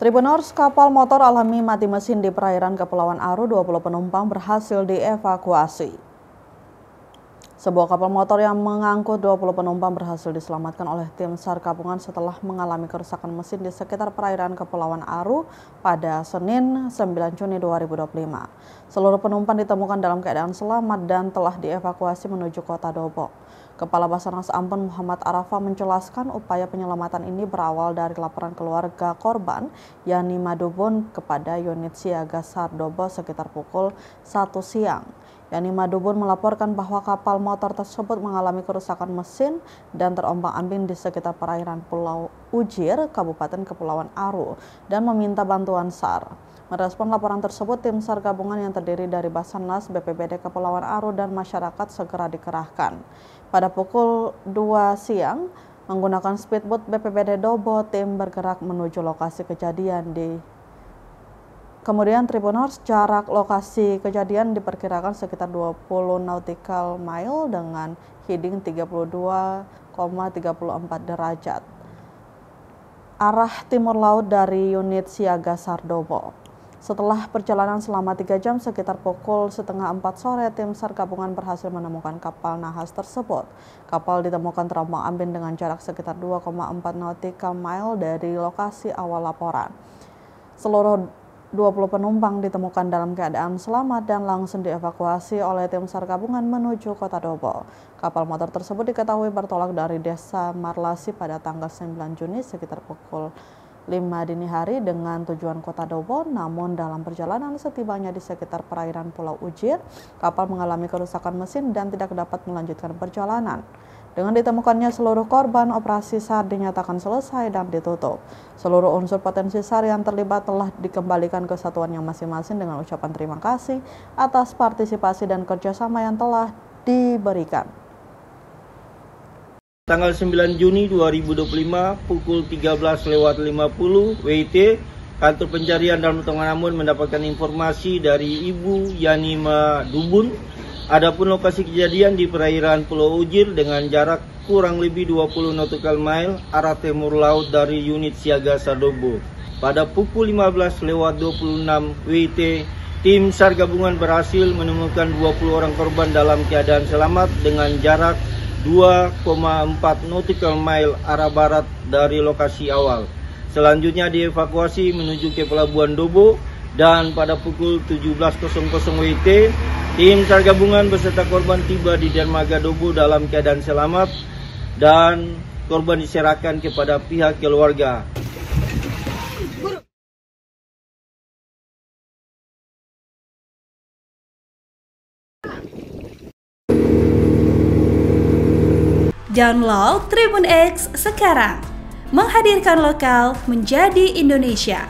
Tribuners, kapal motor alami mati mesin di perairan Kepulauan Aru, 20 penumpang berhasil dievakuasi. Sebuah kapal motor yang mengangkut 20 penumpang berhasil diselamatkan oleh tim SAR gabungan setelah mengalami kerusakan mesin di sekitar perairan Kepulauan Aru pada Senin 9 Juni 2025. Seluruh penumpang ditemukan dalam keadaan selamat dan telah dievakuasi menuju kota Dobo. Kepala Basarnas Ambon Muhammad Arafah menjelaskan upaya penyelamatan ini berawal dari laporan keluarga korban Yani Madubun kepada unit siaga SAR Dobo sekitar pukul 1 siang. Yani Madubun melaporkan bahwa kapal motor tersebut mengalami kerusakan mesin dan terombang-ambing di sekitar perairan Pulau Ujir, Kabupaten Kepulauan Aru, dan meminta bantuan SAR. Merespon laporan tersebut, tim SAR gabungan yang terdiri dari Basarnas, BPBD Kepulauan Aru, dan masyarakat segera dikerahkan. Pada pukul 2 siang, menggunakan speedboat BPBD Dobo, tim bergerak menuju lokasi kejadian Kemudian Tribuners, jarak lokasi kejadian diperkirakan sekitar 20 nautical mile dengan heading 32,34 derajat. Arah timur laut dari unit siaga SAR Dobo. Setelah perjalanan selama 3 jam sekitar pukul 3:30 sore, tim SAR gabungan berhasil menemukan kapal nahas tersebut. Kapal ditemukan terombang-ambing dengan jarak sekitar 2,4 nautical mile dari lokasi awal laporan. Seluruh 20 penumpang ditemukan dalam keadaan selamat dan langsung dievakuasi oleh tim SAR gabungan menuju kota Dobo. Kapal motor tersebut diketahui bertolak dari desa Marlasi pada tanggal 9 Juni sekitar pukul 5 dini hari dengan tujuan kota Dobo, namun dalam perjalanan setibanya di sekitar perairan Pulau Ujir, kapal mengalami kerusakan mesin dan tidak dapat melanjutkan perjalanan. Dengan ditemukannya seluruh korban, operasi SAR dinyatakan selesai dan ditutup. Seluruh unsur potensi SAR yang terlibat telah dikembalikan ke satuannya masing-masing dengan ucapan terima kasih atas partisipasi dan kerjasama yang telah diberikan. Tanggal 9 Juni 2025 pukul 13:50 WIT, kantor pencarian dan pertolongan Ambon mendapatkan informasi dari Ibu Yani Madubun. Adapun lokasi kejadian di perairan Pulau Ujir dengan jarak kurang lebih 20 nautical mile arah timur laut dari unit siaga SAR Dobo. Pada pukul 15:26 WIT, tim SAR gabungan berhasil menemukan 20 orang korban dalam keadaan selamat dengan jarak 2,4 nautical mile arah barat dari lokasi awal. Selanjutnya dievakuasi menuju ke Pelabuhan Dobo dan pada pukul 17:00 WIT, tim SAR gabungan beserta korban tiba di dermaga Dobo dalam keadaan selamat dan korban diserahkan kepada pihak keluarga. Download Tribun X sekarang, menghadirkan lokal menjadi Indonesia.